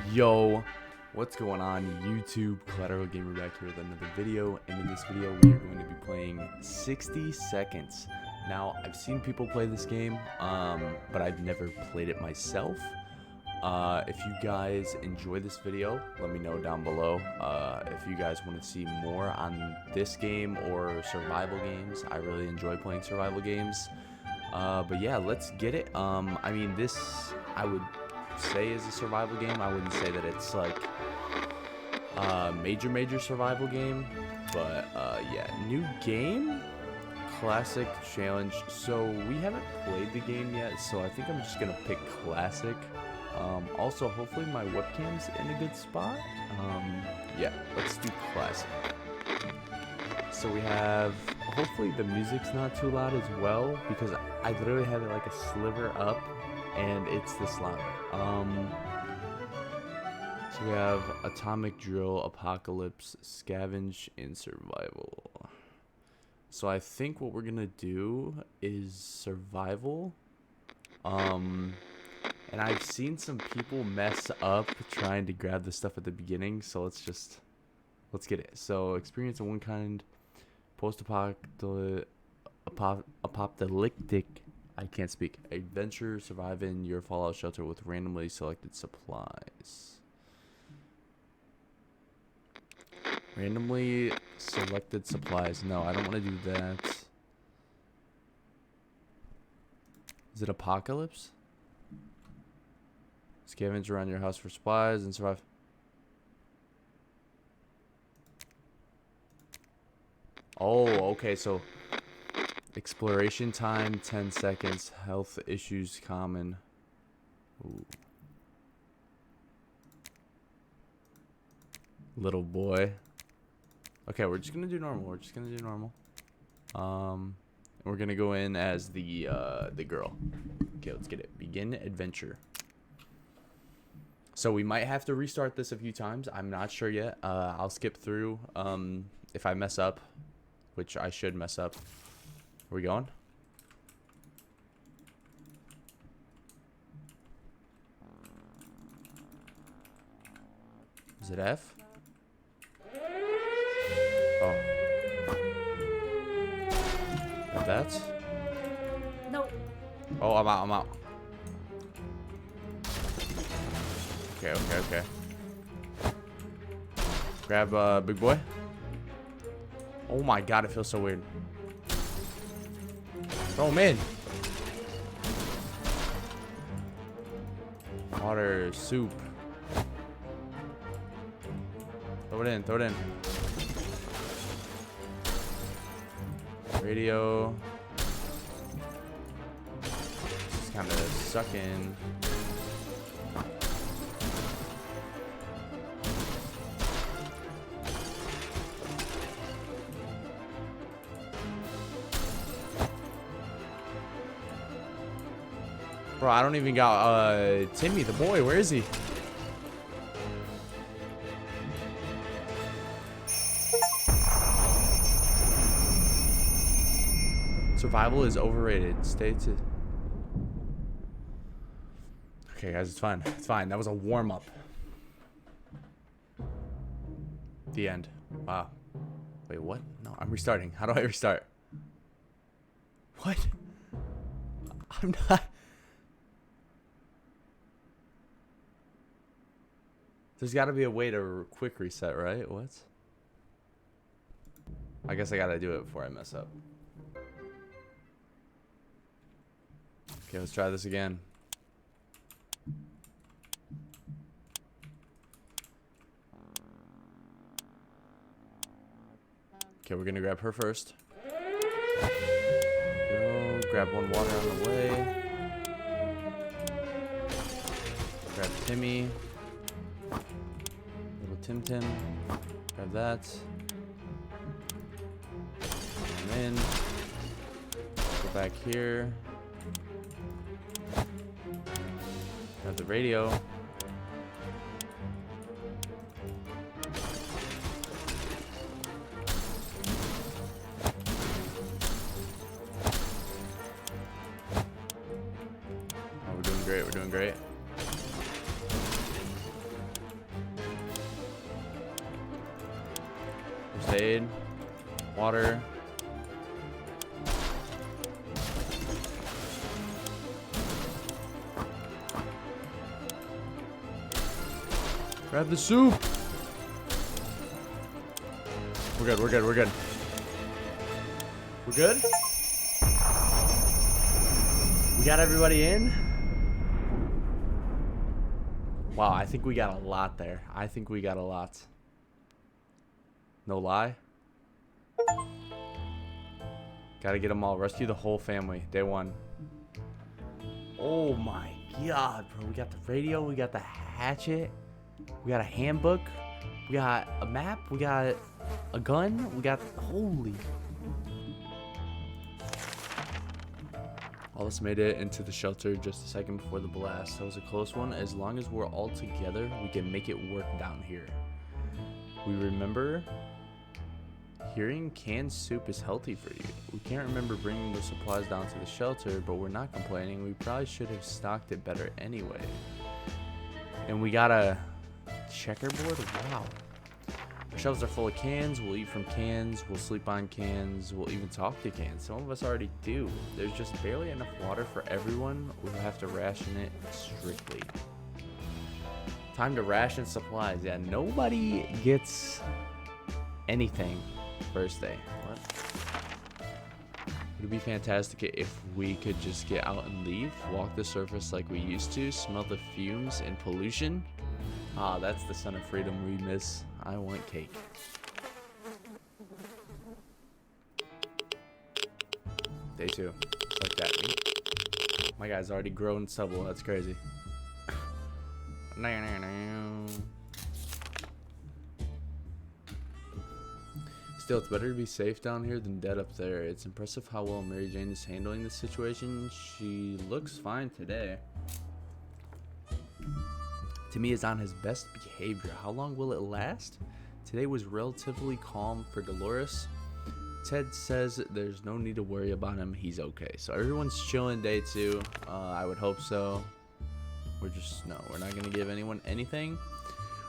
Yo, what's going on YouTube? Collateral Gamer back here with another video, and in this video we are going to be playing 60 Seconds. Now, I've seen people play this game, but I've never played it myself. If you guys enjoy this video, let me know down below. If you guys want to see more on this game or survival games, I really enjoy playing survival games. But yeah, let's get it. I mean, this, I would say is a survival game. I wouldn't say that it's like a major survival game, but yeah, new game, classic challenge. So we haven't played the game yet, so I think I'm just gonna pick classic. Also, hopefully my webcam's in a good spot. Yeah, let's do classic. So we have, hopefully the music's not too loud as well, because I literally have it like a sliver up and it's this loud. So we have Atomic Drill, Apocalypse, Scavenge, and Survival. So I think what we're gonna do is survival. And I've seen some people mess up trying to grab the stuff at the beginning, so let's get it. So experience of one kind, post-apocalyptic, I can't speak, adventure, survive in your fallout shelter with randomly selected supplies. Randomly selected supplies. No, I don't want to do that. Is it apocalypse? Scavenge around your house for supplies and survive. Oh, okay, so exploration time 10 seconds, health issues common. Ooh. Little boy. Okay, we're just gonna do normal. We're gonna go in as the girl. Okay, let's get it. Begin adventure. So we might have to restart this a few times. I'm not sure yet. I'll skip through if I mess up, which I should mess up. Are we going? Is it F? Oh. That? No. Oh, I'm out. Okay. Grab big boy. Oh my god, it feels so weird. Throw him in. Water, soup. Throw it in. Radio. Just kind of suck in. Bro, I don't even got Timmy the boy. Where is he? Survival is overrated. Stay to. Okay, guys, it's fine. It's fine. That was a warm up. The end. Wow. Wait, what? No, I'm restarting. How do I restart? What? I'm not. There's got to be a way to quick reset, right? What? I guess I got to do it before I mess up. Okay, let's try this again. Okay, we're going to grab her first. Go, grab one water on the way. Grab Timmy. Tim. Grab that. Come in. Go back here. Grab the radio. Oh, we're doing great. First aid. Water. Grab the soup. We're good, we're good, we're good. We're good? We got everybody in? Wow, I think we got a lot there. I think we got a lot. No lie. Gotta get them all. Rescue the whole family. Day one. Oh my god, bro. We got the radio. We got the hatchet. We got a handbook. We got a map. We got a gun. We got... Holy... All this made it into the shelter just a second before the blast. That was a close one. As long as we're all together, we can make it work down here. We remember hearing canned soup is healthy for you. We can't remember bringing the supplies down to the shelter, but we're not complaining. We probably should have stocked it better anyway. And we got a checkerboard? Wow. Our shelves are full of cans. We'll eat from cans. We'll sleep on cans. We'll even talk to cans. Some of us already do. There's just barely enough water for everyone. We'll have to ration it strictly. Time to ration supplies. Yeah, nobody gets anything first day. What? It would be fantastic if we could just get out and leave. Walk the surface like we used to. Smell the fumes and pollution. Ah, that's the son of freedom we miss. I want cake. Day two. Like that. My guy's already grown stubble. That's crazy. Still, it's better to be safe down here than dead up there. It's impressive how well Mary Jane is handling this situation. She looks fine today. Timmy is on his best behavior. How long will it last? Today was relatively calm for Dolores. Ted says there's no need to worry about him. He's okay. So everyone's chilling day two. I would hope so. We're not going to give anyone anything.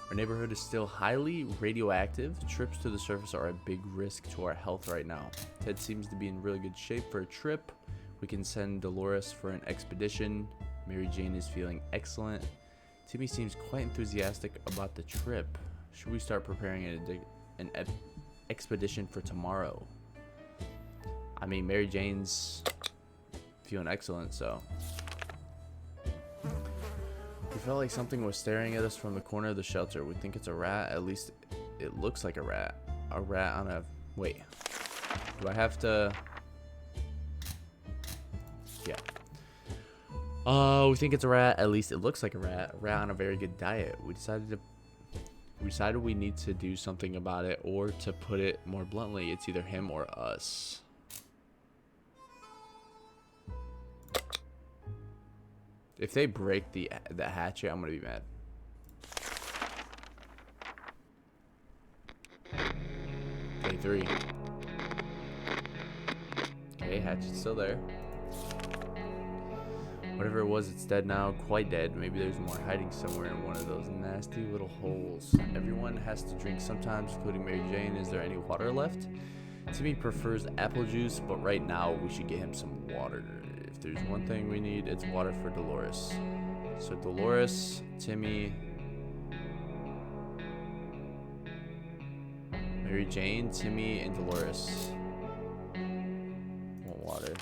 Our neighborhood is still highly radioactive. Trips to the surface are a big risk to our health right now. Ted seems to be in really good shape for a trip. We can send Dolores for an expedition. Mary Jane is feeling excellent. Timmy seems quite enthusiastic about the trip. Should we start preparing an expedition for tomorrow? I mean, Mary Jane's feeling excellent, so. We felt like something was staring at us from the corner of the shelter. We think it's a rat. At least it looks like a rat. A rat on a... Wait. Do I have to... Yeah. We think it's a rat. At least it looks like a rat. A rat on a very good diet. We decided we need to do something about it, or to put it more bluntly, it's either him or us. If they break the hatchet, I'm gonna be mad. Day 3. Okay, hatchet's still there. Whatever it was, it's dead now. Quite dead. Maybe there's more hiding somewhere in one of those nasty little holes. Everyone has to drink sometimes, including Mary Jane. Is there any water left? Timmy prefers apple juice, but right now we should get him some water. If there's one thing we need, it's water for Dolores. So Dolores, Timmy, Mary Jane, Timmy, and Dolores want water.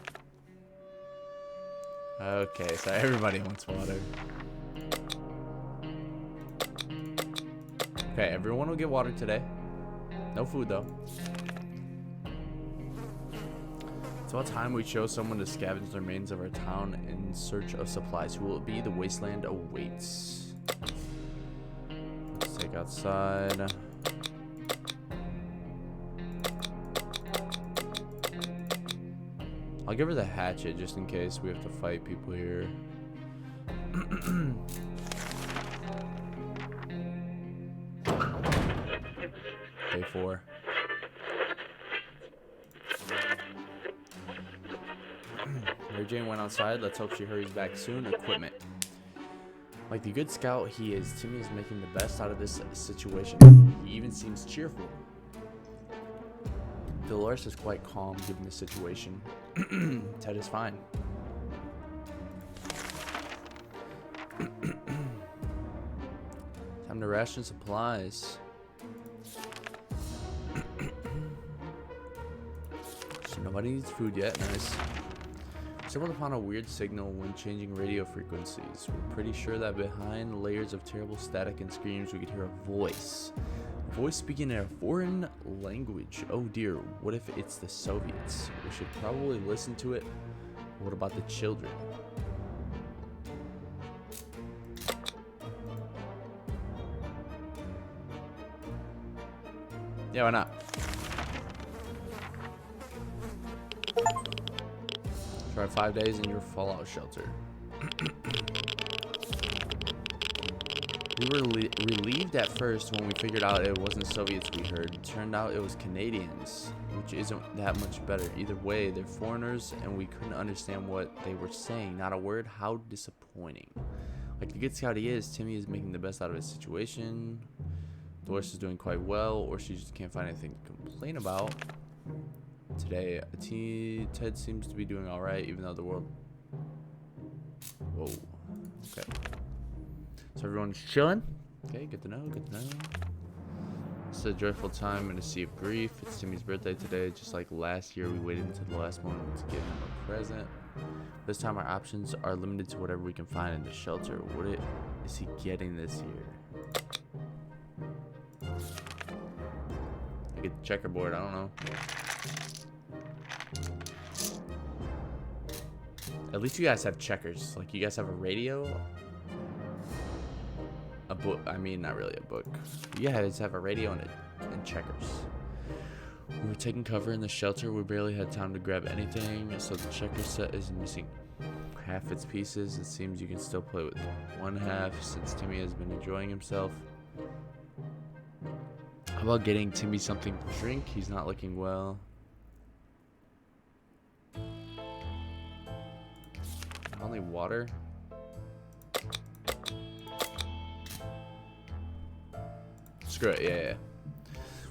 Okay, so everybody wants water. Okay, everyone will get water today. No food though. It's about time we chose someone to scavenge the remains of our town in search of supplies. Who will it be? The wasteland awaits. Let's take outside. I'll give her the hatchet just in case we have to fight people here. Day 4. Mary Jane went outside. Let's hope she hurries back soon. Equipment. Like the good scout he is, Timmy is making the best out of this situation. He even seems cheerful. Dolores is quite calm given the situation. Ted is fine. Time to ration supplies. So nobody needs food yet. Nice. Someone found a weird signal when changing radio frequencies. We're pretty sure that behind layers of terrible static and screams, we could hear a voice. A voice speaking in a foreign language. Oh dear, what if it's the Soviets? We should probably listen to it. What about the children? Yeah, why not? Try 5 days in your fallout shelter. We were relieved at first when we figured out it wasn't Soviets we heard. Turned out it was Canadians, which isn't that much better. Either way, they're foreigners and we couldn't understand what they were saying. Not a word. How disappointing. Like the good scout he is, Timmy is making the best out of his situation. Dolores is doing quite well, or she just can't find anything to complain about. Today, Ted seems to be doing alright, even though the world... Whoa. Okay. So everyone's chilling? Okay, good to know, good to know. It's a joyful time in a sea of grief. It's Timmy's birthday today. Just like last year, we waited until the last moment to give him a present. This time, our options are limited to whatever we can find in the shelter. What is he getting this year? I get the checkerboard, I don't know. At least you guys have checkers. Like, you guys have a radio? A book. I mean, not really a book. You guys have a radio and checkers. We were taking cover in the shelter. We barely had time to grab anything, so the checker set is missing half its pieces. It seems you can still play with one half since Timmy has been enjoying himself. How about getting Timmy something to drink? He's not looking well. Only water? Screw it, yeah.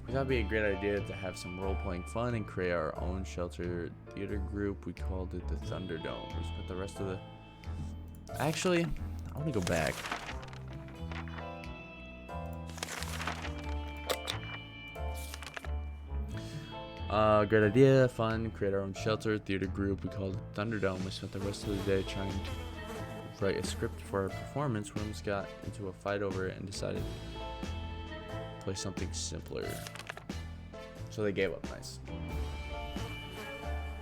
We thought it'd be a great idea to have some role-playing fun and create our own shelter theater group. We called it the Thunderdome. We spent the rest of the... Actually, I want to go back. Great idea, fun, create our own shelter theater group. We called it Thunderdome. We spent the rest of the day trying to write a script for our performance. We almost got into a fight over it and decided to play something simpler. So they gave up. Nice.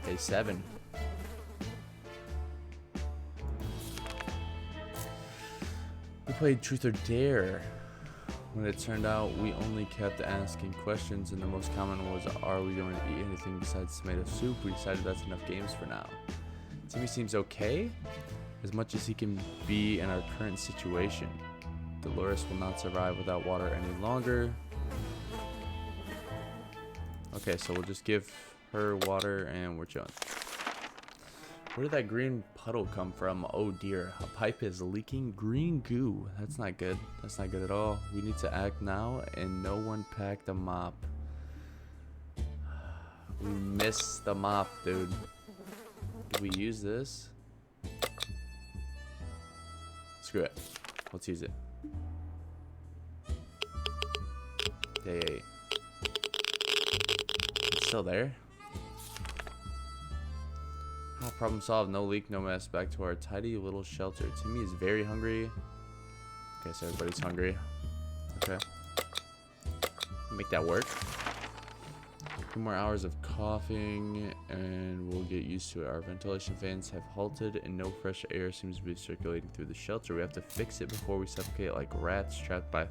Day 7. We played Truth or Dare. When it turned out, we only kept asking questions, and the most common was, are we going to eat anything besides tomato soup? We decided that's enough games for now. Timmy seems okay, as much as he can be in our current situation. Dolores will not survive without water any longer. Okay, so we'll just give her water, and we're chilling. Where did that green puddle come from? Oh dear, a pipe is leaking green goo. That's not good. That's not good at all. We need to act now, and no one packed a mop. We missed the mop, dude. Did we use this? Screw it. Let's use it. Day 8. It's still there? Problem solved. No leak, no mess. Back to our tidy little shelter. Timmy is very hungry. Okay, so everybody's hungry. Okay. Make that work. 2 more hours of coughing and we'll get used to it. Our ventilation fans have halted and no fresh air seems to be circulating through the shelter. We have to fix it before we suffocate like rats trapped by...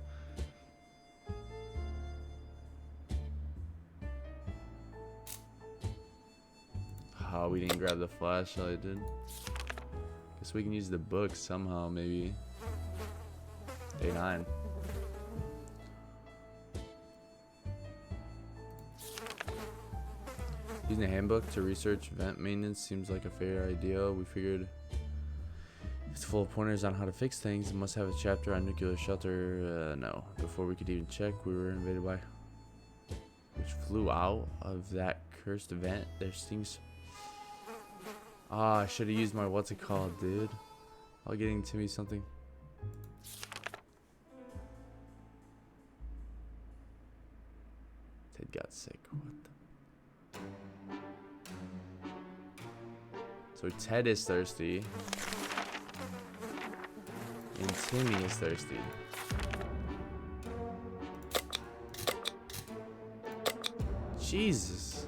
Oh, we didn't grab the flashlight, did? Guess we can use the book somehow, maybe. Day 9. Using a handbook to research vent maintenance seems like a fair idea. We figured it's full of pointers on how to fix things. It must have a chapter on nuclear shelter. No. Before we could even check, we were invaded by... which flew out of that cursed vent. There stings. Ah, I should have used my what's it called, dude. I'll getting to me something. Ted got sick. What the? So Ted is thirsty. And Timmy is thirsty. Jesus.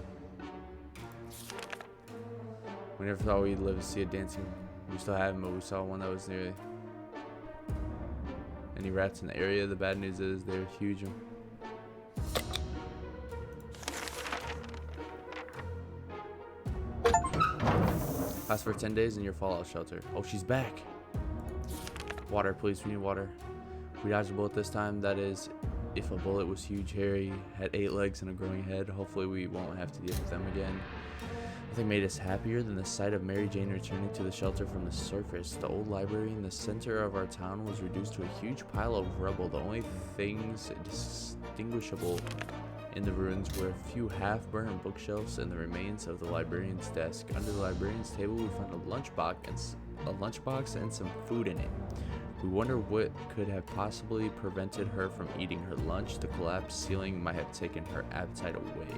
We never thought we'd live to see a dancing. We still haven't, but we saw one that was nearly. Any rats in the area? The bad news is they're huge. Last for 10 days in your fallout shelter. Oh, she's back. Water, please. We need water. We dodged a bullet this time. That is, if a bullet was huge, hairy, had 8 legs and a growing head. Hopefully we won't have to deal with them again. Nothing made us happier than the sight of Mary Jane returning to the shelter from the surface. The old library in the center of our town was reduced to a huge pile of rubble. The only things distinguishable in the ruins were a few half-burned bookshelves and the remains of the librarian's desk. Under the librarian's table, we found a lunchbox and some food in it. We wonder what could have possibly prevented her from eating her lunch. The collapsed ceiling might have taken her appetite away.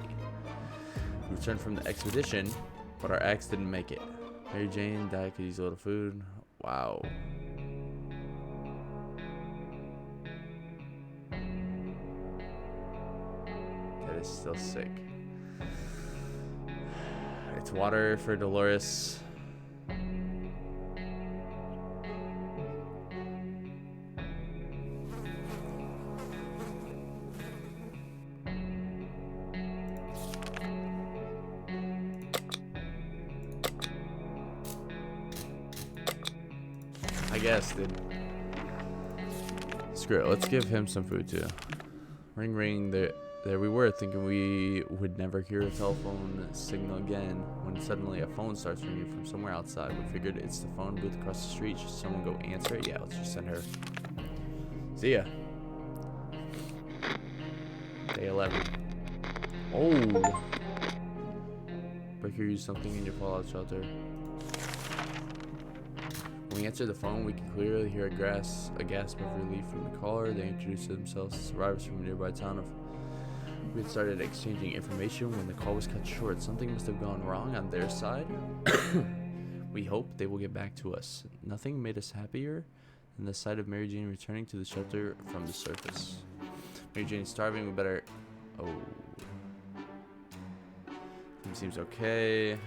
We returned from the expedition, but our axe didn't make it. Mary Jane died could use a little food. Wow. That is still sick. It's water for Dolores. I guess, dude. Screw it. Let's give him some food too. Ring, ring. There we were, thinking we would never hear a telephone signal again. When suddenly a phone starts ringing from somewhere outside. We figured it's the phone booth across the street. Should someone go answer it? Yeah, let's just send her. See ya. Day 11. Oh. Breaker used something in your fallout shelter. When we answered the phone, we could clearly hear a gasp of relief from the caller. They introduced themselves as survivors from a nearby town. We had started exchanging information when the call was cut short. Something must have gone wrong on their side. We hope they will get back to us. Nothing made us happier than the sight of Mary Jane returning to the shelter from the surface. Mary Jane's starving. We better. Oh. Seems okay.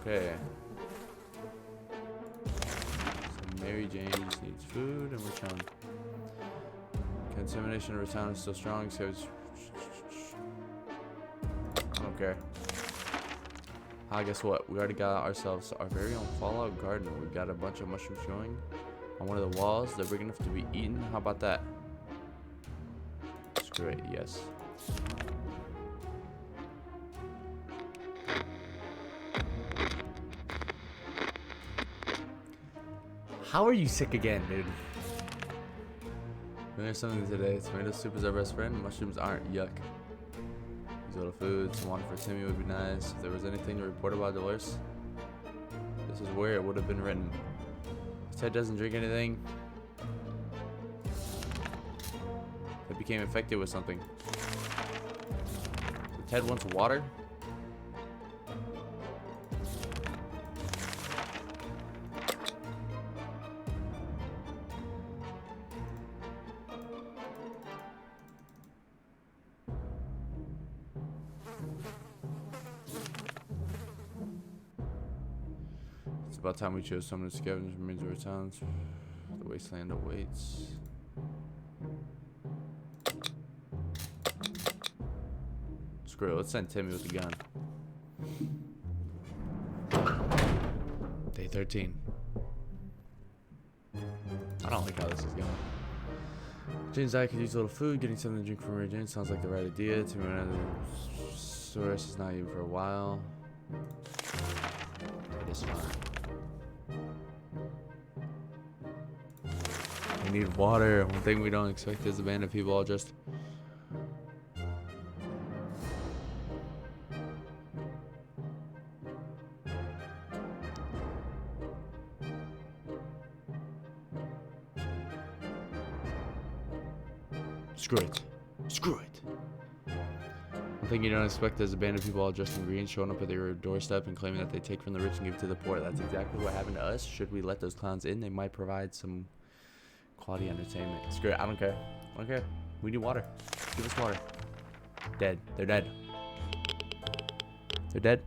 Okay. Mary Jane just needs food and we're chilling. Contamination of the town is still strong, so it's... I don't care. Ah, guess what? We already got ourselves our very own Fallout garden. We've got a bunch of mushrooms growing on one of the walls. They're big enough to be eaten. How about that? Screw it, yes. How are you sick again, dude? We learned something today. Tomato soup is our best friend. Mushrooms aren't. Yuck. Use a little food. Some water for Timmy would be nice. If there was anything to report about Dolores, this is where it would have been written. Ted doesn't drink anything. It became infected with something. Ted wants water. It's about time we chose someone to scavenge remains of our towns. The wasteland awaits. Screw it, let's send Timmy with the gun. Day 13. I don't like how this is going. Jane's I could use a little food. Getting something to drink from Mary Jane sounds like the right idea. Timmy went out of the source is not even for a while. It is fine. We need water. One thing we don't expect is a band of people all just... Screw it. Screw it. One thing you don't expect is a band of people all dressed in green showing up at your doorstep and claiming that they take from the rich and give to the poor. That's exactly what happened to us. Should we let those clowns in, they might provide some quality entertainment. Screw it. I don't care. I don't care. We need water. Give us water. Dead. They're dead. They're dead.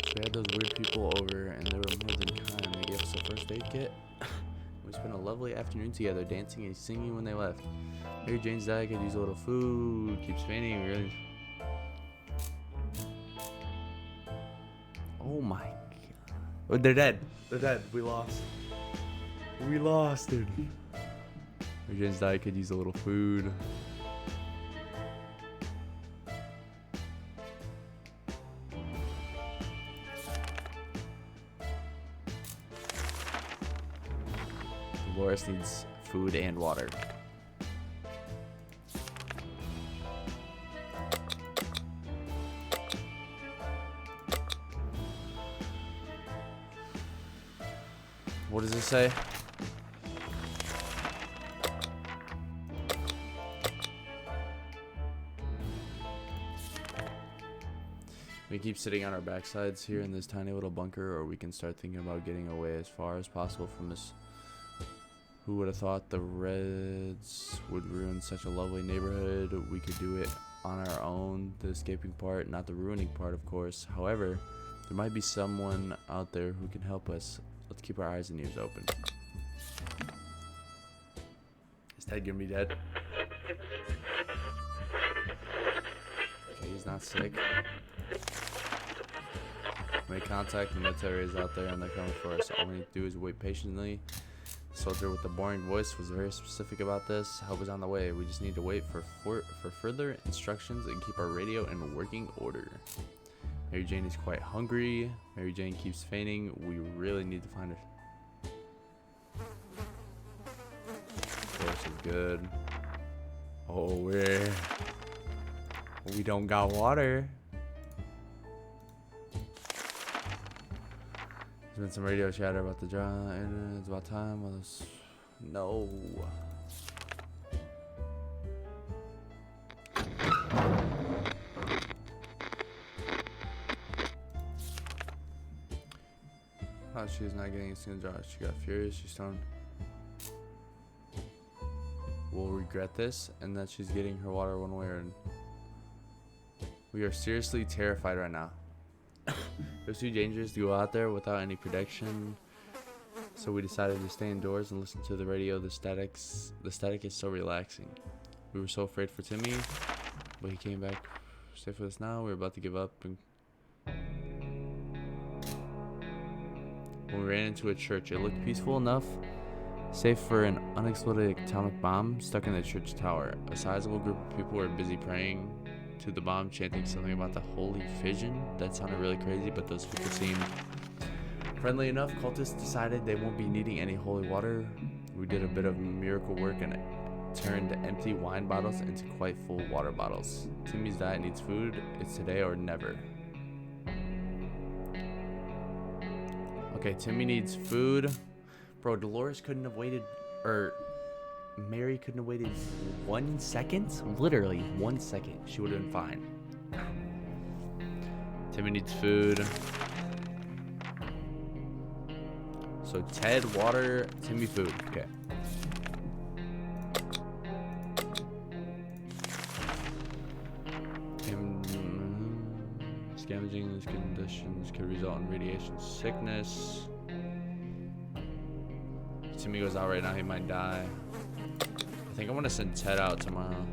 So we had those weird people over and they were more than kind. They gave us a first aid kit. We spent a lovely afternoon together, dancing and singing when they left. Mary Jane's diet could use a little food. Keeps fainting. Really. Oh my god. Oh, they're dead. They're dead. We lost. We lost, dude. Mary Jane's diet could use a little food. Dolores needs food and water. What does it say? We keep sitting on our backsides here in this tiny little bunker, or we can start thinking about getting away as far as possible from this. Who would have thought the Reds would ruin such a lovely neighborhood? We could do it on our own, the escaping part, not the ruining part, of course. However, there might be someone out there who can help us. Let's keep our eyes and ears open. Is Ted gonna be dead? Okay, he's not sick. Make contact, the military is out there and they're coming for us. All we need to do is wait patiently. The soldier with the boring voice was very specific about this. Help is on the way. We just need to wait for further instructions and keep our radio in working order. Mary Jane is quite hungry. Mary Jane keeps fainting. We really need to find her. Of course, it's good. Oh, we don't got water. There's been some radio chatter about the drama, and it's about time. Well, no. Oh, she's not getting a single job. She got furious. She's stoned. We'll regret this, and that she's getting her water one way or another. We are seriously terrified right now. It was too dangerous to go out there without any protection, so we decided to stay indoors and listen to the radio. The static is so relaxing. We were so afraid for Timmy, but he came back safe with us now. We're about to give up. And when we ran into a church, it looked peaceful enough, safe for an unexploded atomic bomb stuck in the church tower. A sizable group of people were busy praying to the bomb, chanting something about the Holy Fission. That sounded really crazy, but those people seemed friendly enough. Cultists decided they won't be needing any holy water. We did a bit of miracle work and turned empty wine bottles into quite full water bottles. Timmy's diet needs food. It's today or never. Okay, Timmy needs food. Bro, Dolores couldn't have waited, or Mary couldn't have waited 1 second? Literally 1 second. She would have been fine. Timmy needs food. So Ted, water, Timmy, food. Okay. Scavenging these conditions could result in radiation sickness. If Timmy goes out right now, he might die. I think I want to send Ted out tomorrow.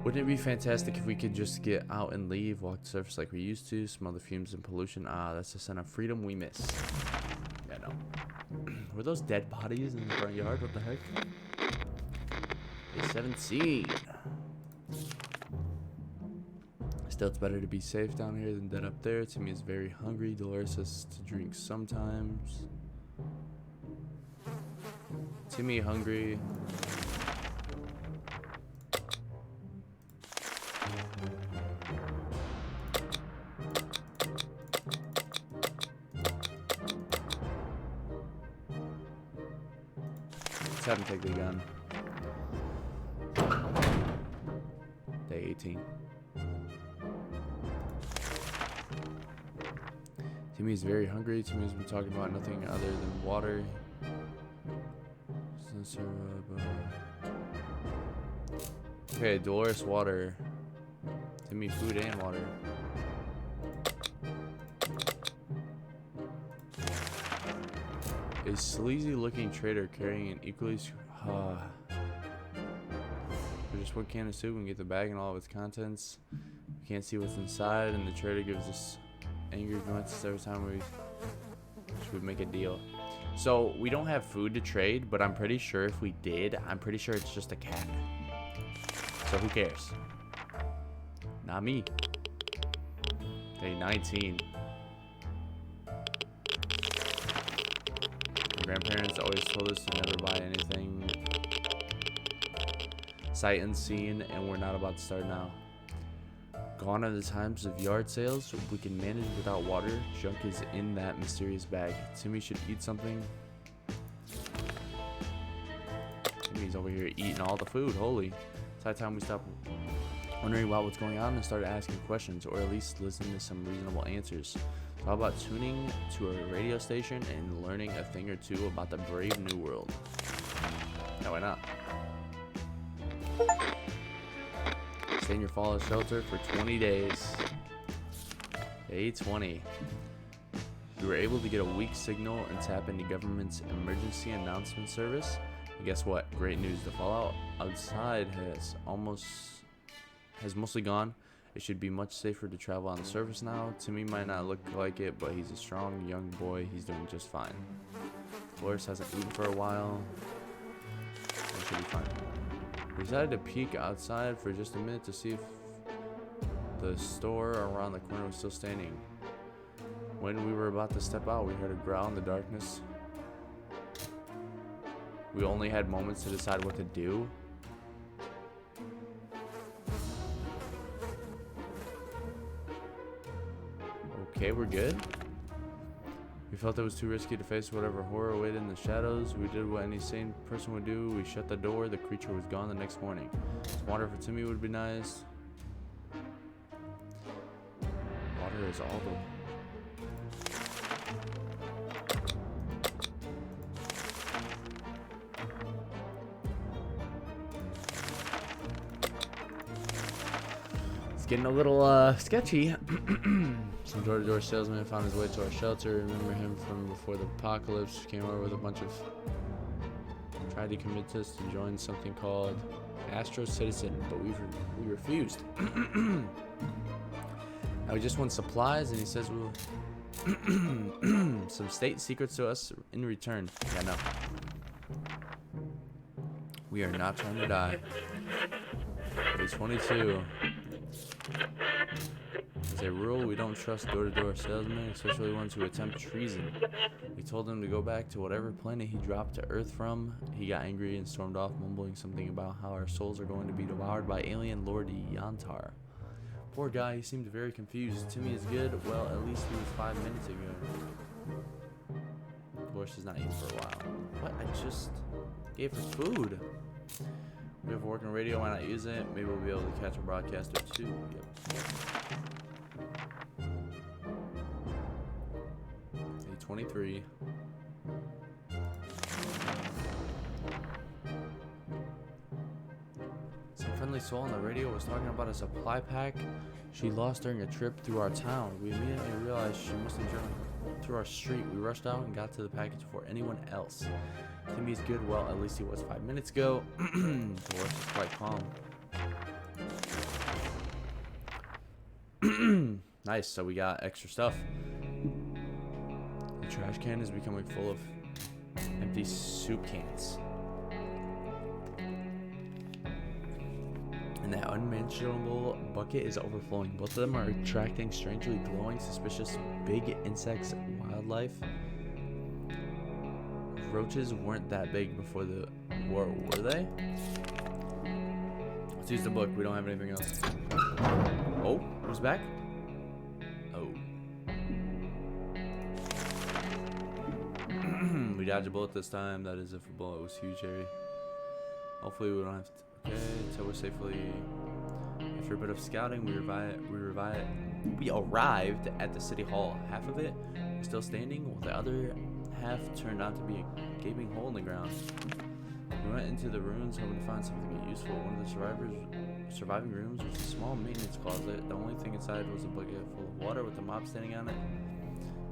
Wouldn't it be fantastic if we could just get out and leave, walk the surface like we used to, smell the fumes and pollution? Ah, that's the scent of freedom we miss. Yeah, no. Were those dead bodies in the front yard? What the heck? Day 17. Still, it's better to be safe down here than dead up there. Timmy is very hungry. Dolores has to drink sometimes. Timmy hungry. Let's have him take the gun. Day 18. Timmy's very hungry. Timmy's been talking about nothing other than water. Okay, Dolores water. Timmy food and water. A sleazy looking trader carrying an equally for just one can of soup and get the bag and all of its contents. We can't see what's inside, and the trader gives us angry grunts every time we should make a deal. So we don't have food to trade, but I'm pretty sure if we did, I'm pretty sure it's just a cat. So who cares? Not me. Day 19. My grandparents always told us to never buy anything sight unseen, and we're not about to start now. Gone are the times of yard sales. We can manage without water. Junk is in that mysterious bag. Timmy should eat something. Timmy's over here eating all the food. Holy. It's high time we stop wondering about what's going on and start asking questions, or at least listening to some reasonable answers. So how about tuning to a radio station and learning a thing or two about the brave new world? No, why not? Stay in your fallout shelter for 20 days. Day 20. We were able to get a weak signal and tap into government's emergency announcement service. And guess what? Great news. The fallout outside has mostly gone. It should be much safer to travel on the surface now. Timmy might not look like it, but he's a strong young boy. He's doing just fine. Dolores hasn't eaten for a while. It should be fine. We decided to peek outside for just a minute to see if the store around the corner was still standing. When we were about to step out, we heard a growl in the darkness. We only had moments to decide what to do. Okay, we're good. We felt it was too risky to face whatever horror waited in the shadows. We did what any sane person would do. We shut the door. The creature was gone the next morning. Some water for Timmy would be nice. Water is all the... It's getting a little sketchy. Some door-to-door salesman found his way to our shelter. Remember him from before the apocalypse. Came over with a bunch of... Tried to convince us to join something called Astro Citizen, but we refused. Now we just want supplies, and he says we'll... some state secrets to us in return. Yeah, no. We are not trying to die. Day 22. As a rule, we don't trust door-to-door salesmen, especially ones who attempt treason. We told him to go back to whatever planet he dropped to Earth from. He got angry and stormed off, mumbling something about how our souls are going to be devoured by alien Lord Yantar. Poor guy, he seemed very confused. Timmy is good. Well, at least he was 5 minutes ago. Dolores is not eating for a while. What? I just gave her food. We have a working radio, why not use it? Maybe we'll be able to catch a broadcast or two. Yep. Day 23. Some friendly soul on the radio was talking about a supply pack she lost during a trip through our town. We immediately realized she must have driven through our street. We rushed out and got to the package before anyone else. Timmy's good. Well, at least he was 5 minutes ago. Dolores is quite calm. Nice, so we got extra stuff. The trash can is becoming full of empty soup cans. And that unmentionable bucket is overflowing. Both of them are attracting strangely glowing, suspicious big insects and wildlife. Roaches weren't that big before the war, were they? Let's use the book. We don't have anything else. Oh, who's back? Oh. We We dodged a bullet this time. That is if a bullet was huge, Harry. Hopefully we don't have to. Okay, so we're safely. After a bit of scouting, we arrived at the city hall. Half of it was still standing, while the other half turned out to be a gaping hole in the ground. We went into the ruins hoping to find something useful. One of the surviving rooms was a small maintenance closet. The only thing inside was a bucket full of water with a mop standing on it.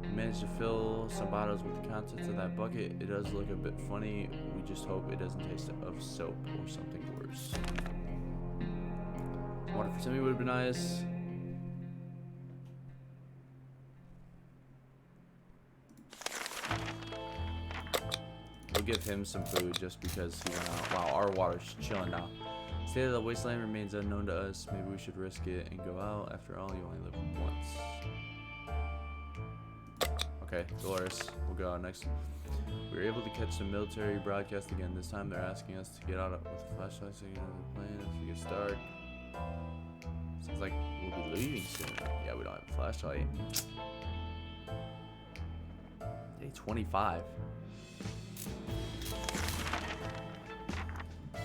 We managed to fill some bottles with the contents of that bucket. It does look a bit funny. We just hope it doesn't taste of soap or something worse. Water for Timmy would have been nice. We'll give him some food just because he went out. Wow, our water's chilling now. The state of the wasteland remains unknown to us. Maybe we should risk it and go out. After all, you only live once. Okay, Dolores, we'll go out next. We were able to catch the military broadcast again. This time they're asking us to get out with a flashlight so you know the plane if it gets dark. Sounds like we'll be leaving soon. Yeah, we don't have a flashlight. Day 25.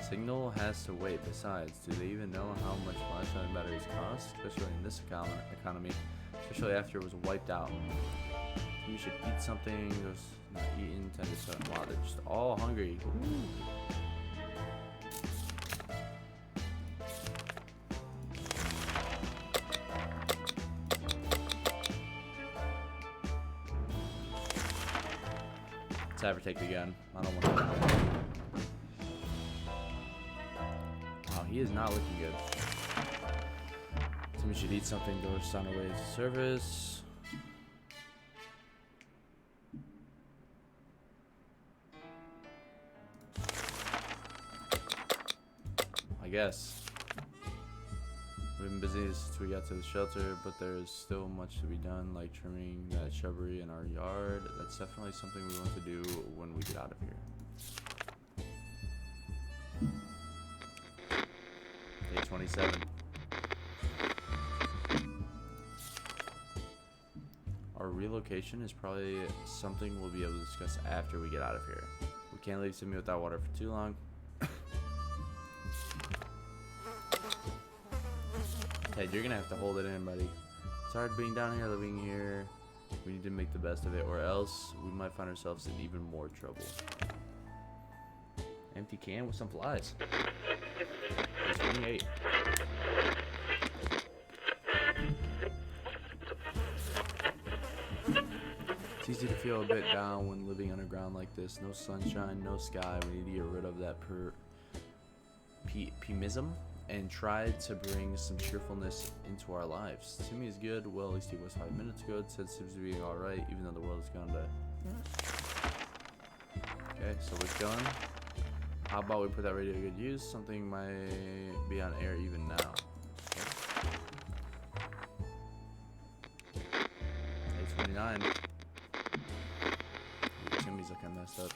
Signal has to wait. Besides, do they even know how much flashlight batteries cost? Especially in this economy. Especially after it was wiped out. You should eat something. Those not eating tend to start. Wow, they're just all hungry. Ooh. Let's have her take the gun. I don't want to. Wow, he is not looking good. So we should eat something. Doors on our way to service. I guess. We've been busy since we got to the shelter, but there's still much to be done, like trimming that shrubbery in our yard. That's definitely something we want to do when we get out of here. Day 27. Our relocation is probably something we'll be able to discuss after we get out of here. We can't leave Timmy without water for too long. Ted, you're gonna have to hold it in, buddy. It's hard being down here, living here. We need to make the best of it, or else we might find ourselves in even more trouble. Empty can with some flies. It's 28. It's easy to feel a bit down when living underground like this. No sunshine, no sky. We need to get rid of that pessimism and try to bring some cheerfulness into our lives. Timmy is good. Well, at least he was 5 minutes ago. Ted seems to be alright, even though the world has gone to... Okay, so we're done. How about we put that radio to good use? Something might be on air even now. Day 29. Timmy's looking messed up.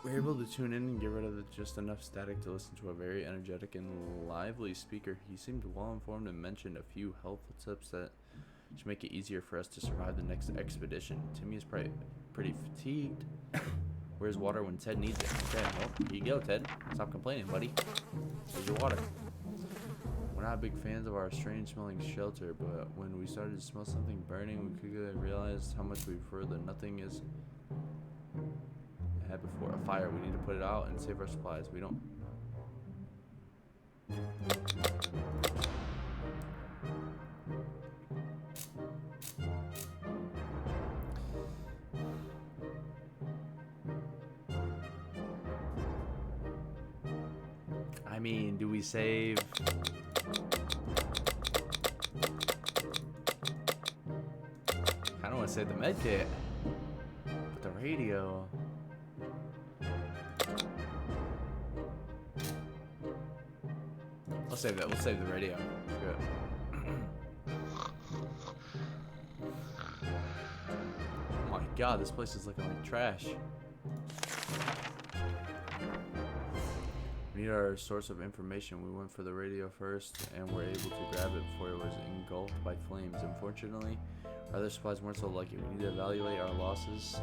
We're able to tune in and get rid of just enough static to listen to a very energetic and lively speaker. He seemed well informed and mentioned a few helpful tips that should make it easier for us to survive the next expedition. Timmy is probably pretty fatigued. Where's water when Ted needs it? Okay, well, here you go, Ted. Stop complaining, buddy. Here's your water. We're not big fans of our strange smelling shelter, but when we started to smell something burning, we quickly realized how much we prefer that nothing is had before. A fire. We need to put it out and save our supplies. We don't. I mean, do we save? I don't want to save the med kit, but the radio. We'll save that. We'll save the radio. Good. Oh my god, this place is looking like trash. We need our source of information. We went for the radio first and were able to grab it before it was engulfed by flames. Unfortunately, Other supplies weren't so lucky. We need to evaluate our losses.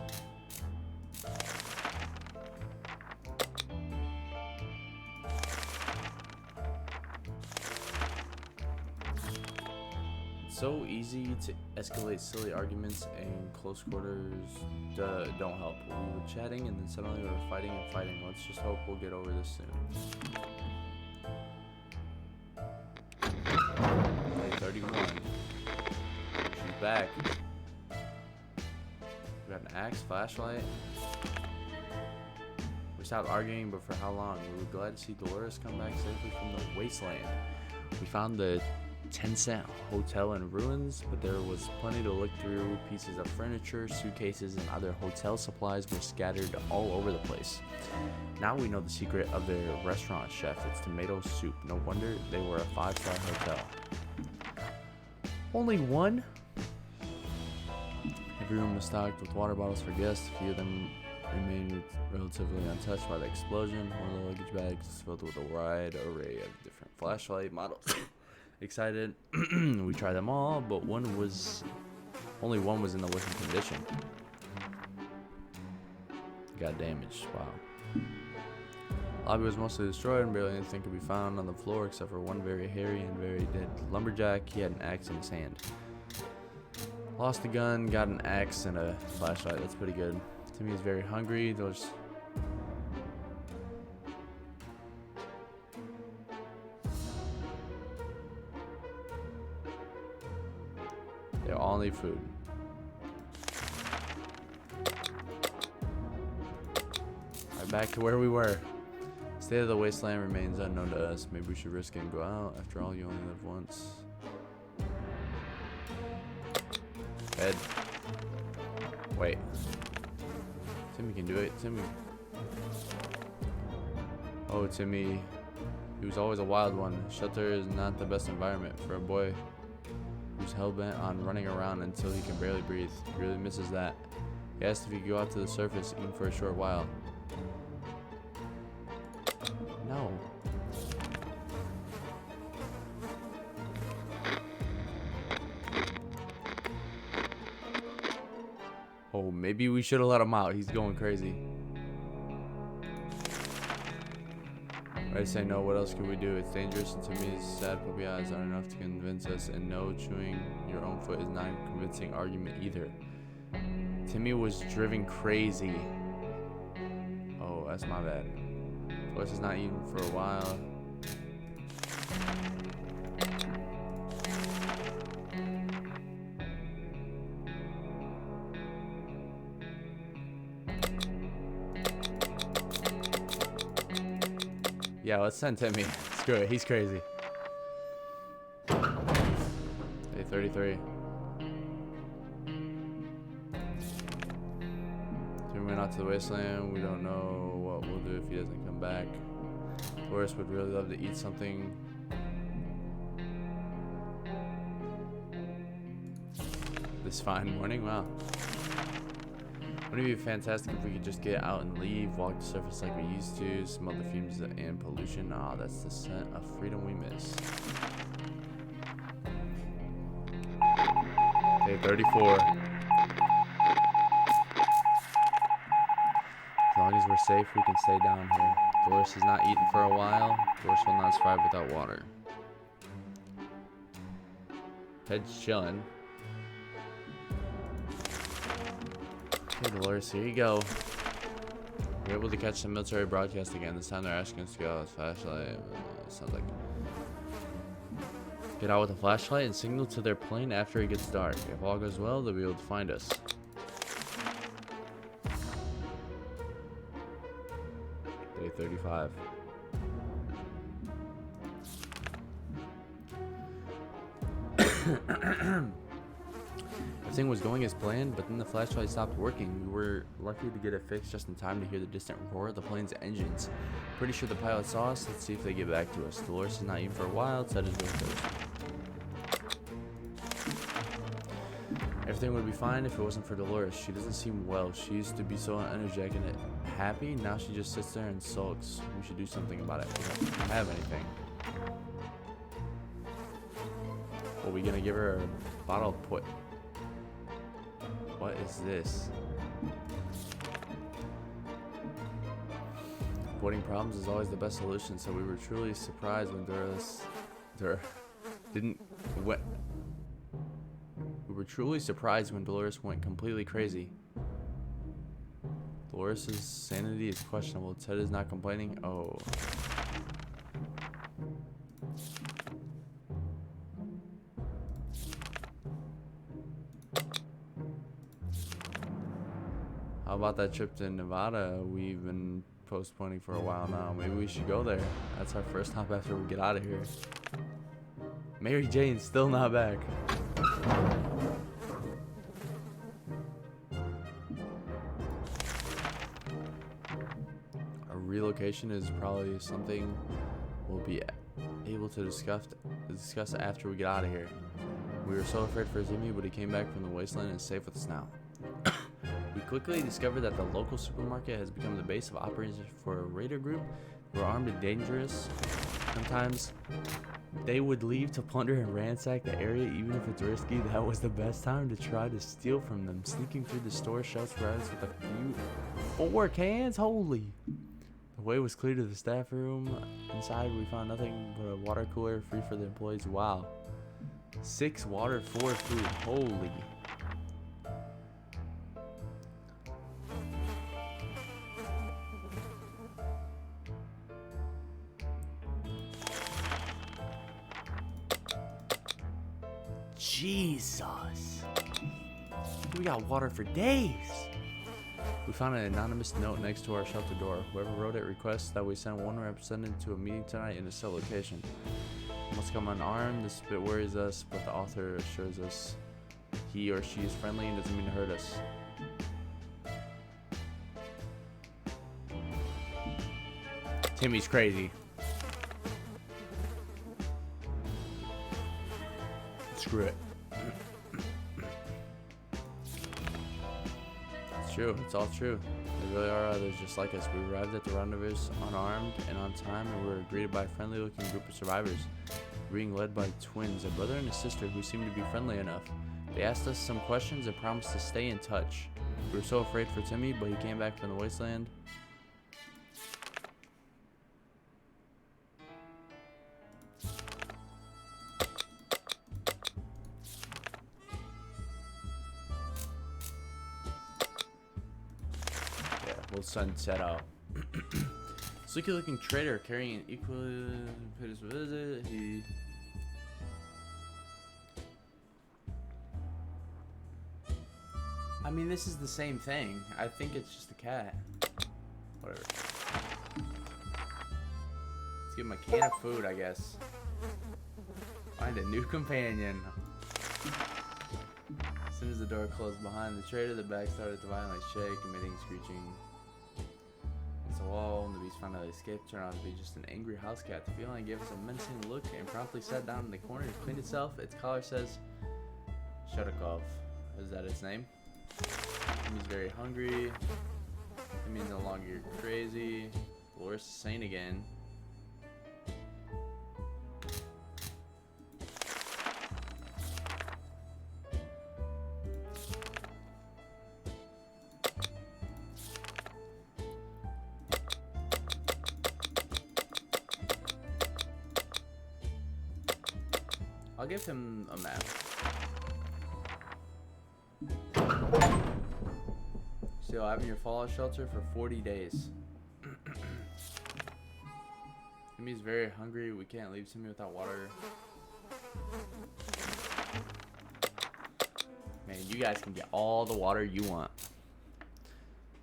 It's so easy to escalate silly arguments in close quarters. Don't help. We were chatting and then suddenly we were fighting and fighting. Let's just hope we'll get over this soon. Day 31. She's back. We got an axe, flashlight. We stopped arguing, but for how long? We were glad to see Dolores come back safely from the wasteland. We found the 10-cent hotel in ruins, but there was plenty to look through. Pieces of furniture, suitcases, and other hotel supplies were scattered all over the place. Now we know the secret of their restaurant chef. It's tomato soup. No wonder they were a 5-star hotel. Only one? Every room was stocked with water bottles for guests. A few of them remained relatively untouched by the explosion. One of the luggage bags was filled with a wide array of different flashlight models. Excited, we tried them all, but only one was in the working condition. Got damaged. Wow. Lobby was mostly destroyed and barely anything could be found on the floor except for one very hairy and very dead lumberjack. He had an axe in his hand. Lost the gun, got an axe and a flashlight. That's pretty good. Timmy is very hungry. They all need food. Right back to where we were. State of the wasteland remains unknown to us. Maybe we should risk it and go out. After all, you only live once. Bed. Wait. Timmy can do it. Timmy. Oh, Timmy. He was always a wild one. Shelter is not the best environment for a boy who's hell-bent on running around until he can barely breathe. He really misses that. He asked if he could go out to the surface even for a short while. No. Oh, maybe we should have let him out. He's going crazy. I say no, what else could we do? It's dangerous, and to me, his sad puppy eyes aren't enough to convince us, and no, chewing your own foot is not a convincing argument either. Timmy was driven crazy. Oh, that's my bad. Plus, he's not eating for a while. Yeah, let's send Timmy. Screw it, he's crazy. Day 33. Timmy went out to the wasteland. We don't know what we'll do if he doesn't come back. Dolores would really love to eat something. This fine morning, wow. Wouldn't it be fantastic if we could just get out and leave, walk the surface like we used to, smell the fumes and pollution? Ah, that's the scent of freedom we miss. Day 34. As long as we're safe, we can stay down here. Dolores has not eaten for a while. Dolores will not survive without water. Head's chilling. Okay, Dolores, here you go. We're able to catch the military broadcast again. This time they're asking us to get out with a flashlight. Sounds like. Get out with a flashlight and signal to their plane after it gets dark. If all goes well, they'll be able to find us. Day 35. Everything was going as planned, but then the flashlight stopped working. We were lucky to get it fixed just in time to hear the distant roar of the plane's engines. Pretty sure the pilot saw us. Let's see if they get back to us. Dolores is not eating for a while. Ted is going thirsty. Everything would be fine if it wasn't for Dolores. She doesn't seem well. She used to be so energetic and happy. Now she just sits there and sulks. We should do something about it. We don't have anything. Are we gonna give her a bottle of put? What is this? Avoiding problems is always the best solution, so we were truly surprised when We were truly surprised when Dolores went completely crazy. Dolores' sanity is questionable. Ted is not complaining. Oh. How about that trip to Nevada? We've been postponing for a while now. Maybe we should go there. That's our first stop after we get out of here. Mary Jane's still not back. A relocation is probably something we'll be able to discuss after we get out of here. We were so afraid for Timmy, but he came back from the wasteland and is safe with us now. We quickly discovered that the local supermarket has become the base of operations for a raider group who are armed and dangerous. Sometimes they would leave to plunder and ransack the area even if it's risky. That was the best time to try to steal from them. Sneaking through the store shelves with a few 4 cans? Holy! The way was clear to the staff room. Inside we found nothing but a water cooler free for the employees. Wow. 6 water, 4 food. Holy. Jesus. We got water for days. We found an anonymous note next to our shelter door. Whoever wrote it requests that we send one representative to a meeting tonight in a set location. Must come unarmed. This bit worries us, but the author assures us he or she is friendly and doesn't mean to hurt us. Timmy's crazy. Screw it. It's true. It's all true. There really are others just like us. We arrived at the rendezvous unarmed and on time, and we were greeted by a friendly-looking group of survivors, being led by twins, a brother and a sister who seemed to be friendly enough. They asked us some questions and promised to stay in touch. We were so afraid for Timmy, but he came back from the wasteland. We'll sunset out. Sleeky looking trader carrying an equally visit. I mean, this is the same thing. I think it's just a cat. Whatever. Let's give him a can of food, I guess. Find a new companion. As soon as the door closed behind the trader, the bag started to violently shake, emitting screeching. It's a wall, and the beast finally escaped, turned out to be just an angry house cat. The feline gave us a menacing look and promptly sat down in the corner to clean itself. Its collar says, Shudakov. Is that its name? Timmy's very hungry. Timmy's no longer crazy. Dolores is sane again. I'll give him a map. Still having your fallout shelter for 40 days. Timmy's very hungry. We can't leave Timmy without water. Man, you guys can get all the water you want.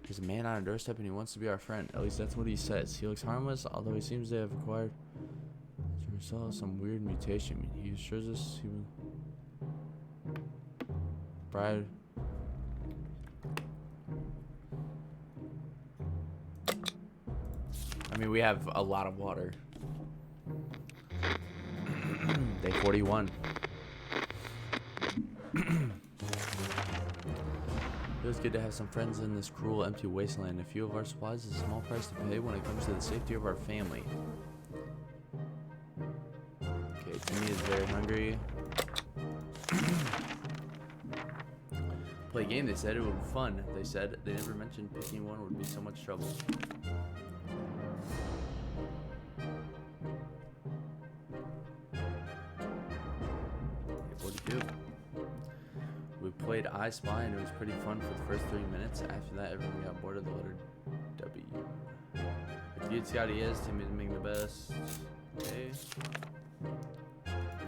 There's a man on our doorstep and he wants to be our friend. At least that's what he says. He looks harmless, although he seems to have acquired some weird mutation. He assures us he will. Bride. I mean, we have a lot of water. Day 41. Feels good to have some friends in this cruel, empty wasteland. A few of our supplies is a small price to pay when it comes to the safety of our family. Timmy is very hungry. play a game. They said it would be fun. They said they never mentioned picking one would be so much trouble. What do you do? We played I Spy and it was pretty fun for the first 3 minutes. After that, everyone got bored of the letter W. If you Scotty is, Tim is making the best. Okay.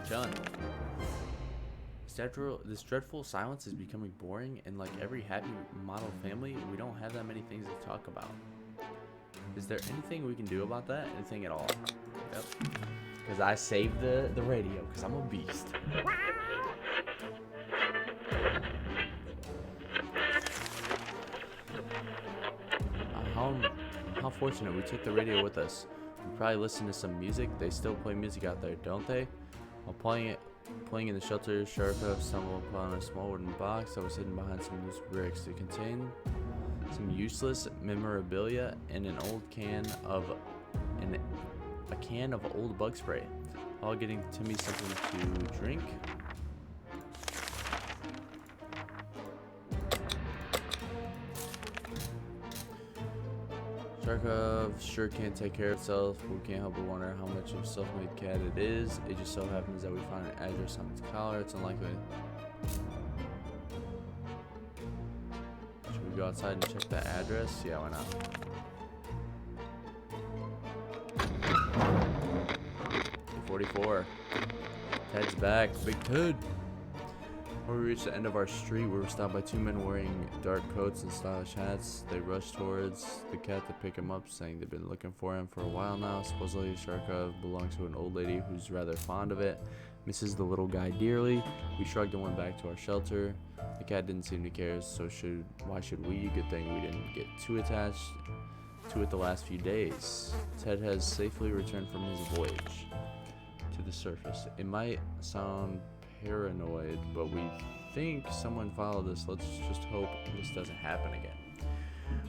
Done. This dreadful silence is becoming boring, and like every happy model family, we don't have that many things to talk about. Is there anything we can do about that? Anything at all? Yep. Because I saved the radio, because I'm a beast. How fortunate we took the radio with us. We probably listen to some music. They still play music out there, don't they? While playing in the shelter, Sharkov stumbled upon a small wooden box that was hidden behind some loose bricks. It contained some useless memorabilia and an old can of old bug spray. All getting Timmy something to drink. Sharkov sure can't take care of itself, but we can't help but wonder how much of a self-made cat it is. It just so happens that we found an address on its collar. It's unlikely. Should we go outside and check that address? Yeah, why not? 44. Ted's back. Big Ted. When we reached the end of our street, we were stopped by two men wearing dark coats and stylish hats. They rushed towards the cat to pick him up, saying they've been looking for him for a while now. Supposedly, Sharkov belongs to an old lady who's rather fond of it, misses the little guy dearly. We shrugged and went back to our shelter. The cat didn't seem to care, so why should we? Good thing we didn't get too attached to it the last few days. Ted has safely returned from his voyage to the surface. It might sound paranoid, but we think someone followed us. Let's just hope this doesn't happen again.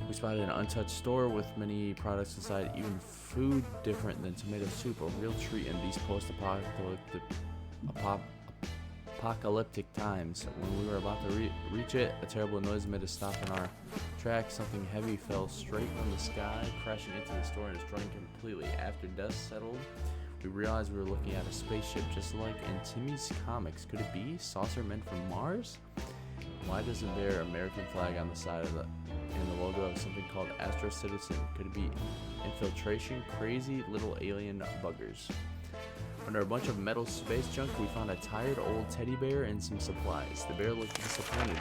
We spotted an untouched store with many products inside, even food different than tomato soup, a real treat in these post-apocalyptic times. When we were about to reach it, a terrible noise made us stop in our tracks. Something heavy fell straight from the sky, crashing into the store and destroying completely. After dust settled, we realized we were looking at a spaceship just like in Timmy's comics. Could it be saucer men from Mars? Why doesn't there American flag on the side of and the logo of something called Astro Citizen? Could it be infiltration? Crazy little alien buggers. Under a bunch of metal space junk, we found a tired old teddy bear and some supplies. The bear looked disappointed.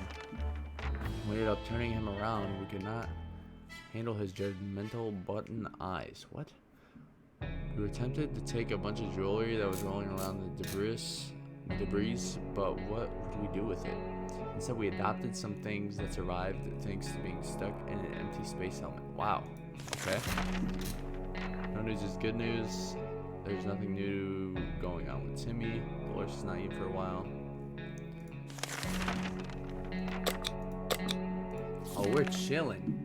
We ended up turning him around. We could not handle his judgmental button eyes. What? We were tempted to take a bunch of jewelry that was rolling around the debris, but what would we do with it? Instead, we adopted some things that survived thanks to being stuck in an empty space helmet. Wow. Okay. No news is good news. There's nothing new going on with Timmy. Dolores is not eating for a while. Oh, we're chilling.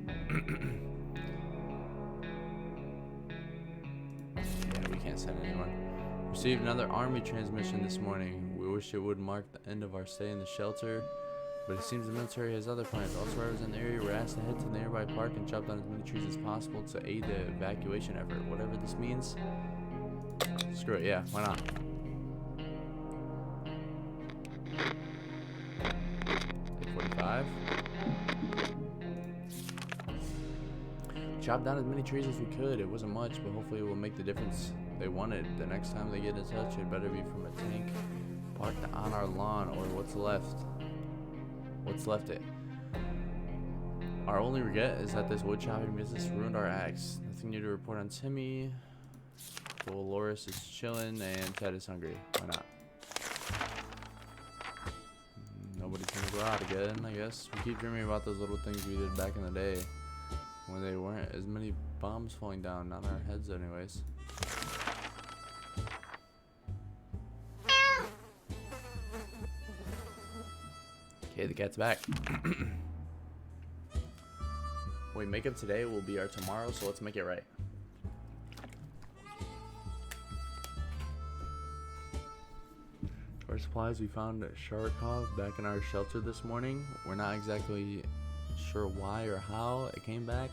Can't send anyone. Received another army transmission this morning. We wish it would mark the end of our stay in the shelter, but it seems the military has other plans. All survivors in the area were asked to head to the nearby park and chop down as many trees as possible to aid the evacuation effort. Whatever this means. Screw it, yeah, why not? $8:45. Chopped down as many trees as we could. It wasn't much, but hopefully it will make the difference they wanted. The next time they get in touch, it better be from a tank parked on our lawn or what's left it. Our only regret is that this wood chopping business ruined our axe. Nothing new to report on Timmy. Dolores is chilling and Ted is hungry. Why not? Nobody's gonna go out again, I guess. We keep dreaming about those little things we did back in the day, when there weren't as many bombs falling down on our heads anyways. Okay, the cat's back. Wait, makeup today will be our tomorrow, so let's make it right. For supplies, we found Sharkov back in our shelter this morning. We're not exactly sure why or how it came back.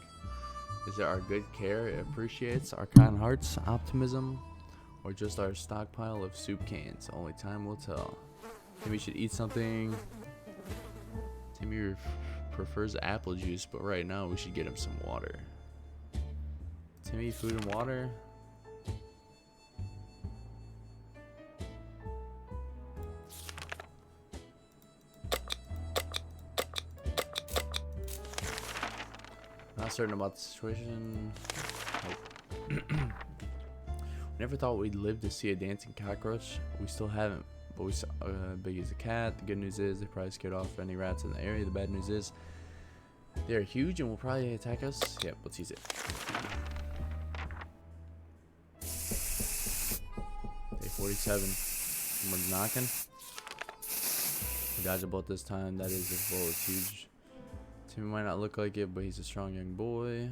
Is it our good care it appreciates, our kind hearts, optimism, or just our stockpile of soup cans? Only time will tell. Maybe we should eat something. Timmy prefers apple juice, but right now we should get him some water. Timmy, food and water. Not certain about the situation. Nope. Never thought we'd live to see a dancing cockroach. We still haven't, but we saw big as a cat. The good news is they probably scared off any rats in the area. The bad news is they're huge and will probably attack us. Yep, let's use it. Day 47. Someone's knocking. We dodged a bullet this time. That is, the bullet is huge. Timmy might not look like it, but he's a strong young boy.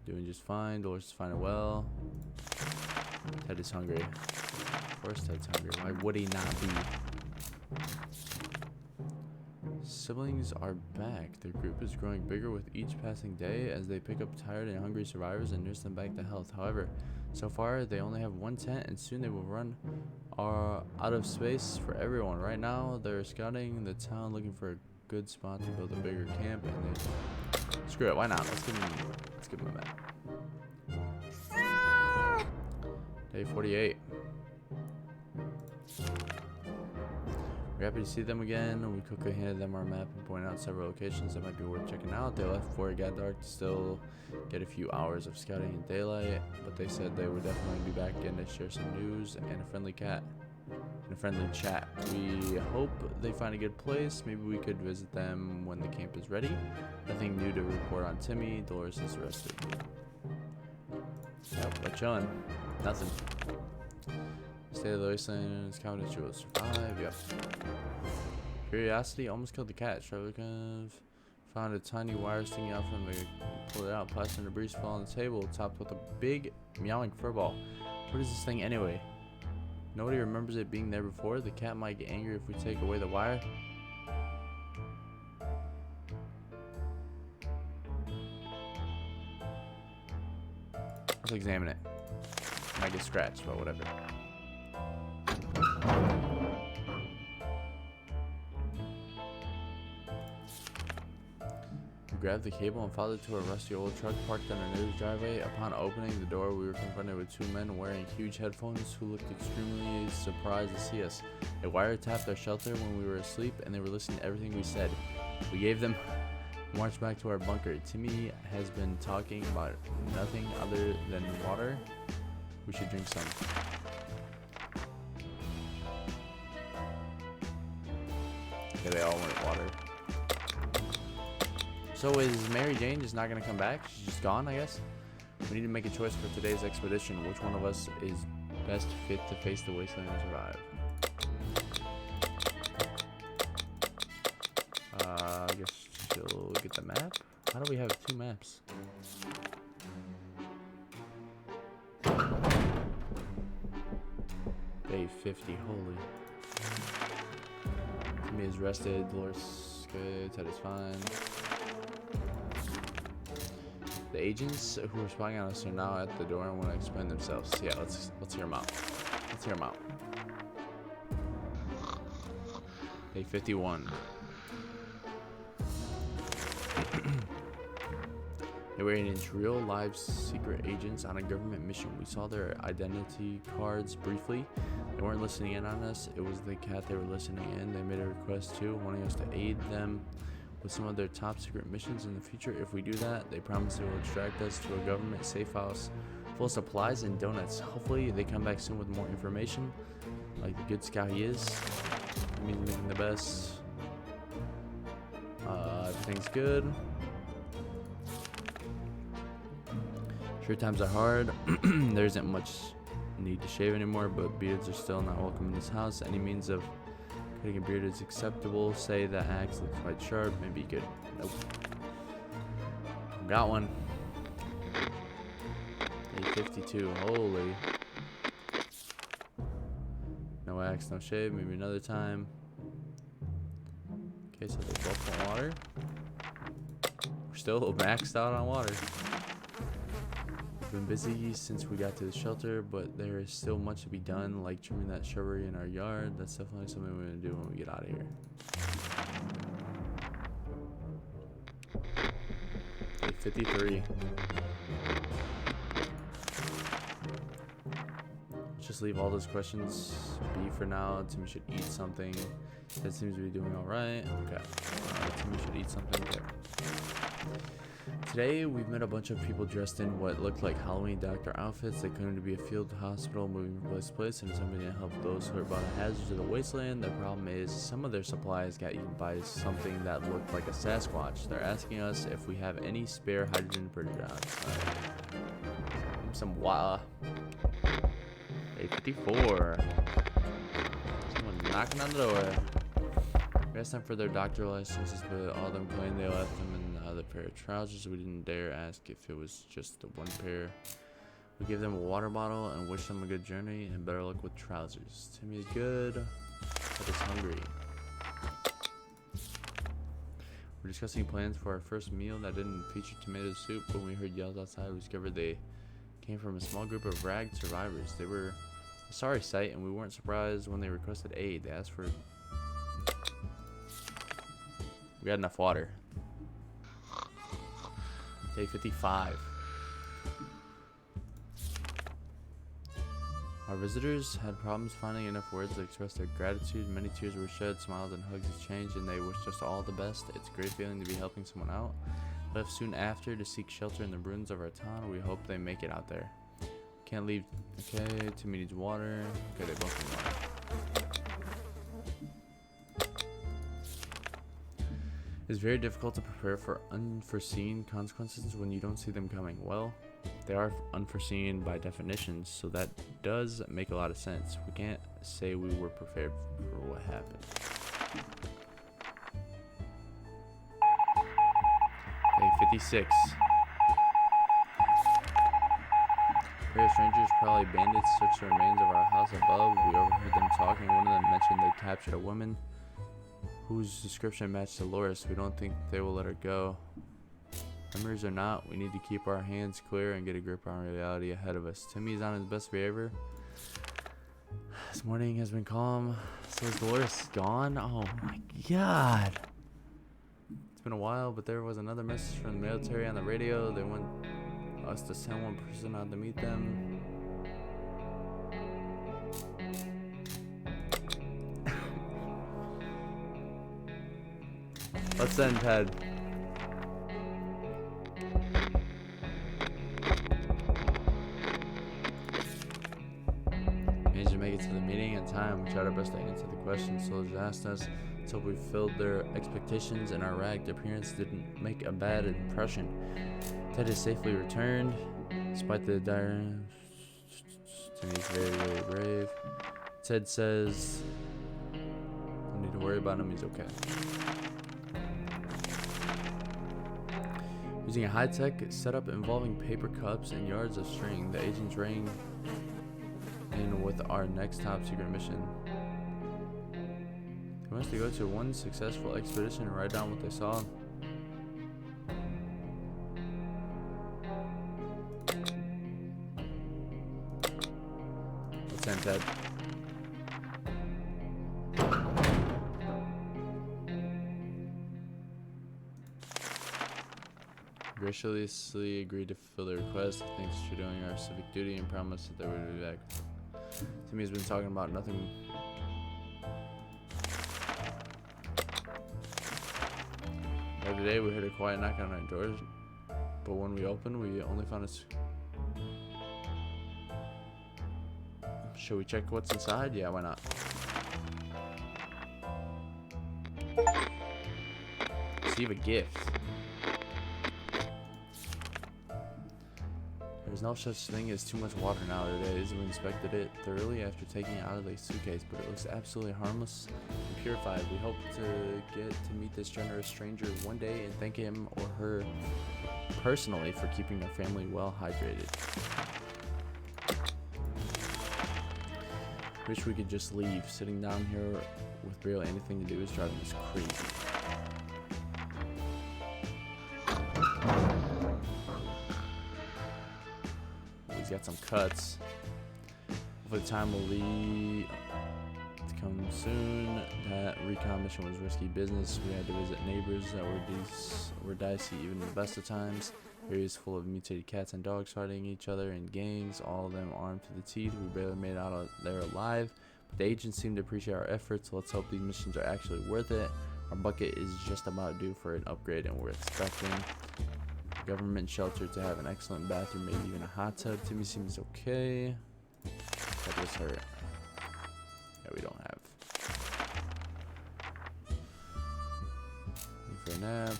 Doing just fine. Dolores is fine and well. Ted is hungry. Of course Ted's hungry. Why would he not be? Siblings are back. Their group is growing bigger with each passing day as they pick up tired and hungry survivors and nurse them back to health. However, so far they only have one tent and soon they will run out of space for everyone. Right now they're scouting the town looking for a good spot to build a bigger camp, and they screw it. Why not? Let's give them a map. Day 48. We're happy to see them again. We quickly handed them our map and pointed out several locations that might be worth checking out. They left before it got dark to still get a few hours of scouting in daylight, but they said they would definitely be back again to share some news and a friendly chat. In a friendly chat. We hope they find a good place. Maybe we could visit them when the camp is ready. Nothing new to report on Timmy. Dolores is arrested. Yep, we're chilling. Nothing. State of the wasteland is confident she will survive. Yep. Curiosity almost killed the cat. Sherlock found a tiny wire sticking out from the. Pulled it out. Plastic and debris fell on the table, topped with a big meowing furball. What is this thing anyway? Nobody remembers it being there before. The cat might get angry if we take away the wire. Let's examine it. Might get scratched, but whatever. We grabbed the cable and followed it to a rusty old truck parked on a neighbor's driveway. Upon opening the door, we were confronted with two men wearing huge headphones who looked extremely surprised to see us. They wiretapped our shelter when we were asleep, and they were listening to everything we said. We gave them marched back to our bunker. Timmy has been talking about nothing other than water. We should drink some. Okay, they all want water. So is Mary Jane just not going to come back? She's just gone, I guess? We need to make a choice for today's expedition. Which one of us is best fit to face the wasteland and survive? I guess she'll get the map. How do we have two maps? Day 50, holy. Timmy is rested, Dolores good, Ted is fine. The agents who are spying on us are now at the door and want to explain themselves. Yeah, let's hear them out. Let's hear them out. Day 51. They were agents, real live secret agents on a government mission. We saw their identity cards briefly. They weren't listening in on us. It was the cat they were listening in. They made a request too, wanting us to aid them with some of their top secret missions in the future. If we do that, they promise they will extract us to a government safe house full of supplies and donuts. Hopefully they come back soon with more information, like the good scout he is. It means making the best. Everything's good. Sure, times are hard. There isn't much need to shave anymore, but beards are still not welcome in this house. Any means of cutting a beard is acceptable. Say that axe looks quite sharp. Maybe good. Nope. Got one. Day 52. Holy. No No axe, no shave. Maybe another time. Okay, so they both want water. We're still maxed out on water. We've been busy since we got to the shelter, but there is still much to be done, like trimming that shrubbery in our yard. That's definitely something we're going to do when we get out of here. Day 53. Just leave all those questions be for now. Timmy should eat something. That seems to be doing all right. Okay. Timmy should eat something. Okay. Today we've met a bunch of people dressed in what looked like Halloween doctor outfits. They claim to be a field hospital moving from place to place and something to help those hurt by the hazards of the wasteland. The problem is some of their supplies got eaten by something that looked like a Sasquatch. They're asking us if we have any spare hydrogen projectiles. Some wah. Day 54. Someone knocking on the door. We asked them for their doctor licenses, but all of them claimed they left them in the other pair of trousers. We didn't dare ask if it was just the one pair. We gave them a water bottle and wished them a good journey and better luck with trousers. Timmy is good, but is hungry. We're discussing plans for our first meal that didn't feature tomato soup. When we heard yells outside, we discovered they came from a small group of ragged survivors. They were a sorry sight, and we weren't surprised when they requested aid. They asked for... We got enough water. Day 55. Our visitors had problems finding enough words to express their gratitude. Many tears were shed, smiles and hugs exchanged, and they wished us all the best. It's a great feeling to be helping someone out. Left soon after to seek shelter in the ruins of our town. We hope they make it out there. Can't leave. Okay, Timmy needs water. Okay, they both need water. It's very difficult to prepare for unforeseen consequences when you don't see them coming. Well, they are unforeseen by definition, so that does make a lot of sense. We can't say we were prepared for what happened. Day 56. A pair of strangers, probably bandits, searched the remains of our house above. We overheard them talking. One of them mentioned they captured a woman whose description matched Dolores. We don't think they will let her go. Memories or not, we need to keep our hands clear and get a grip on reality ahead of us. Timmy is on his best behavior. This morning has been calm. So is Dolores gone? Oh my god. It's been a while, but there was another message from the military on the radio. They want us to send one person out to meet them. Let's send Ted. Managed to make it to the meeting in time. We tried our best to answer the questions soldiers asked us until we filled their expectations, and our ragged appearance didn't make a bad impression. Ted is safely returned, despite the dire. Timmy's very, very brave. Ted says, "Don't need to worry about him. He's okay." Using a high-tech setup involving paper cups and yards of string, the agents rang in with our next top-secret mission. They want us to go to one successful expedition and write down what they saw. Let's send Ted. Graciously agreed to fulfill the request. Thanks for doing our civic duty and promised that they would be back. Timmy's been talking about nothing. The other day we heard a quiet knock on our doors, but when we opened, we only found a... Should we check what's inside? Yeah, why not? Receive a gift. There's no such thing as too much water nowadays. We inspected it thoroughly after taking it out of the suitcase, but it looks absolutely harmless and purified. We hope to get to meet this generous stranger one day and thank him or her personally for keeping our family well hydrated. Wish we could just leave. Sitting down here with barely anything to do is driving us crazy. He's got some cuts. Hopefully the time will lead to come soon. That recon mission was risky business. We had to visit neighbors that were dicey even in the best of times. Areas full of mutated cats and dogs fighting each other in gangs, all of them armed to the teeth. We barely made it out of there alive. But the agents seem to appreciate our efforts. Let's hope these missions are actually worth it. Our bucket is just about due for an upgrade, and we're expecting a government shelter to have an excellent bathroom, maybe even a hot tub. Timmy seems okay. That was her. Yeah, we don't have. Need for a nap.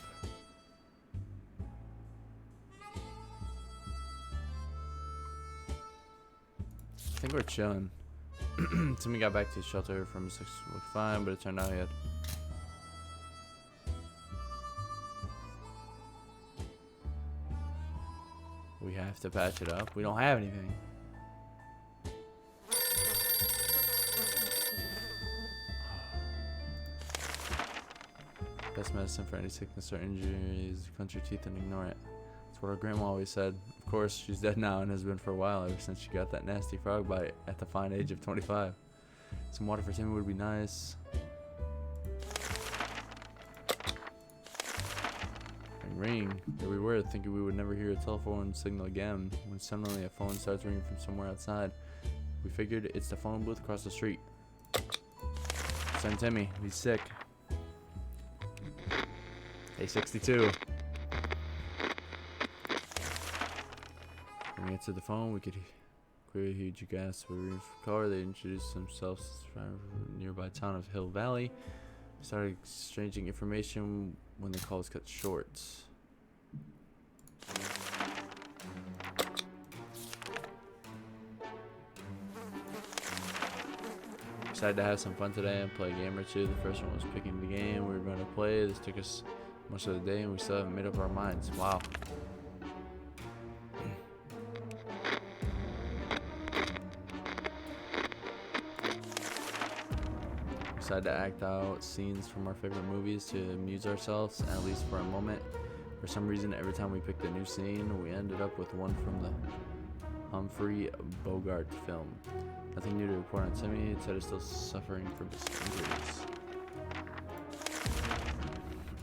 I think we're chilling. Timmy got back to his shelter from 6 looked fine, but it turned out he had. We have to patch it up. We don't have anything. Best medicine for any sickness or injury is to clench your teeth and ignore it. That's what our grandma always said. Of course, she's dead now and has been for a while, ever since she got that nasty frog bite at the fine age of 25. Some water for Timmy would be nice. Ring. There we were, thinking we would never hear a telephone signal again, when suddenly a phone starts ringing from somewhere outside. We figured it's the phone booth across the street. Send Timmy. He's sick. Hey, 62. When we answered the phone, we could clearly hear huge gasps. We were in the car. They introduced themselves from the nearby town of Hill Valley. We started exchanging information when the call was cut short. Decided to have some fun today and play a game or two. The first one was picking the game we were going to play. This took us most of the day and we still haven't made up our minds. Wow. Decided to act out scenes from our favorite movies to amuse ourselves, at least for a moment. For some reason, every time we picked a new scene, we ended up with one from the Humphrey Bogart film. Nothing new to report on Timmy. Ted is still suffering from his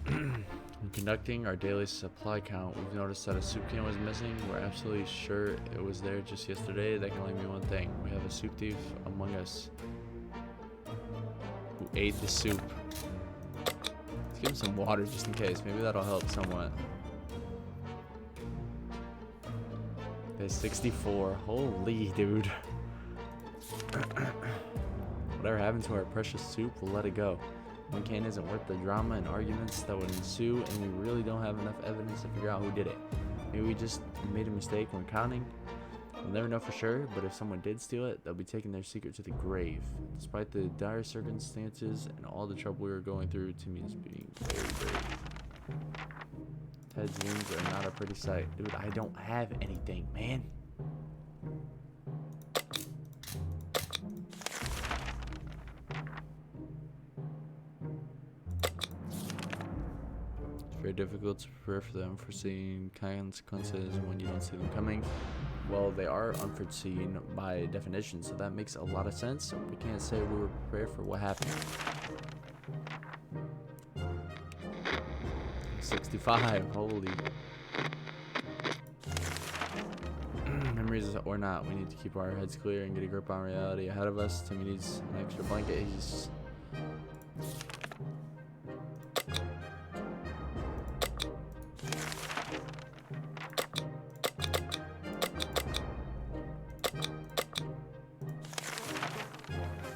injuries. In conducting our daily supply count, we've noticed that a soup can was missing. We're absolutely sure it was there just yesterday. That can only mean one thing. We have a soup thief among us who ate the soup. Let's give him some water just in case. Maybe that'll help somewhat. There's 64. Holy dude. Whatever happened to our precious soup, we'll let it go. One can isn't worth the drama and arguments that would ensue, and we really don't have enough evidence to figure out who did it. Maybe we just made a mistake when counting. We'll never know for sure, but if someone did steal it, they'll be taking their secret to the grave. Despite the dire circumstances and all the trouble we were going through, Timmy is being very brave. Ted's wounds are not a pretty sight. Dude, I don't have anything, man. It's very difficult to prepare for the unforeseen consequences when you don't see them coming. Well, they are unforeseen by definition, so that makes a lot of sense. We can't say we were prepared for what happened. 65, holy. Memories or not, we need to keep our heads clear and get a grip on reality ahead of us. Timmy needs an extra blanket. He's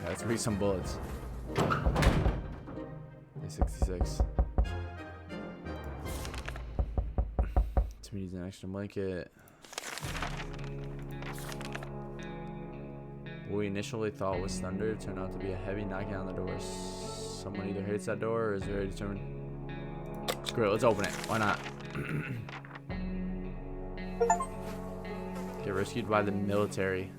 let's read some bullets. 66. Timmy needs an extra blanket. What we initially thought was thunder turned out to be a heavy knocking on the door. Someone either hates that door or is very determined. Screw it, let's open it. Why not? Get rescued by the military.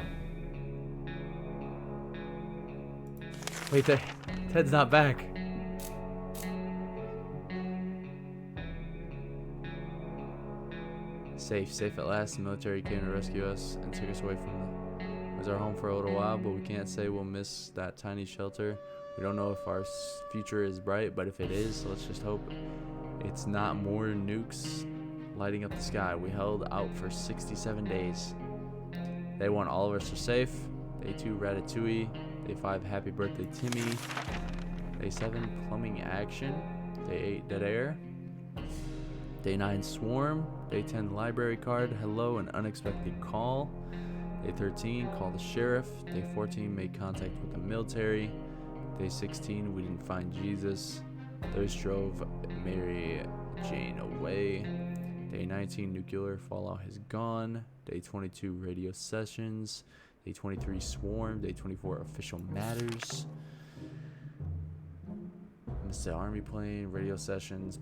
Wait, Ted's not back. Safe at last. The military came to rescue us and took us away from it was our home for a little while, but we can't say we'll miss that tiny shelter. We don't know if our future is bright, but if it is, let's just hope it's not more nukes lighting up the sky. We held out for 67 days. Day 1, all of us are safe. Day 2, Ratatouille. Day 5, Happy Birthday, Timmy. Day 7, Plumbing Action. Day 8, Dead Air. Day 9, Swarm. Day 10, Library Card. Hello, an unexpected call. Day 13, Call the Sheriff. Day 14, Made contact with the military. Day 16, We didn't find Jesus. Thirst drove Mary Jane away. Day 19, Nuclear Fallout has gone. Day 22, Radio Sessions. Day 23, Swarm. Day 24, Official Matters. Mr. Army Plane, Radio Sessions.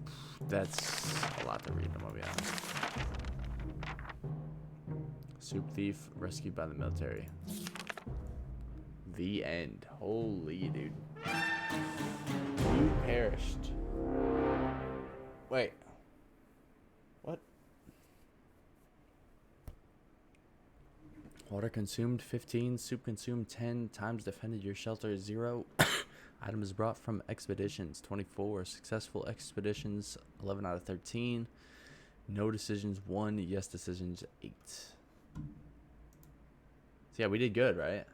That's a lot to read, I'm gonna be honest. Soup Thief, rescued by the military. The end. Holy dude. You perished. Wait. What? Water consumed 15, soup consumed 10, times defended your shelter 0. Items brought from expeditions 24, successful expeditions 11 out of 13, no decisions 1, yes decisions 8. So yeah, we did good, right?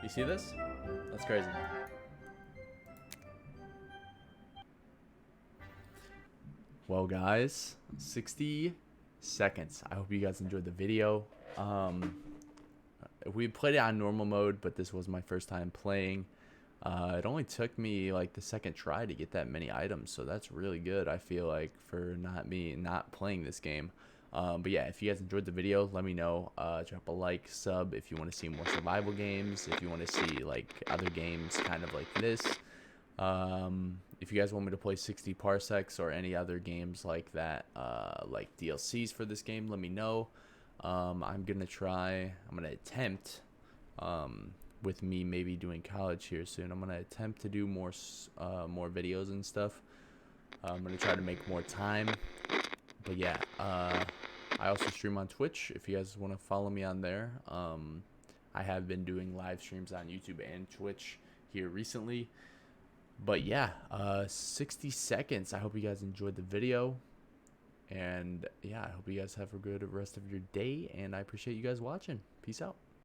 You see this? That's crazy. Well, guys, 60 seconds. I hope you guys enjoyed the video. We played it on normal mode, but this was my first time playing. It only took me like the second try to get that many items, so that's really good, I feel like, for not playing this game. But yeah, if you guys enjoyed the video, let me know. Drop a like, sub if you want to see more survival games, if you want to see like other games kind of like this. If you guys want me to play 60 Parsecs or any other games like that, like DLCs for this game, let me know. I'm gonna attempt, with me maybe doing college here soon, I'm gonna attempt to do more videos and stuff. I'm gonna try to make more time. But yeah, I also stream on Twitch if you guys want to follow me on there. I have been doing live streams on YouTube and Twitch here recently. But yeah, 60 seconds. I hope you guys enjoyed the video. And yeah, I hope you guys have a good rest of your day. And I appreciate you guys watching. Peace out.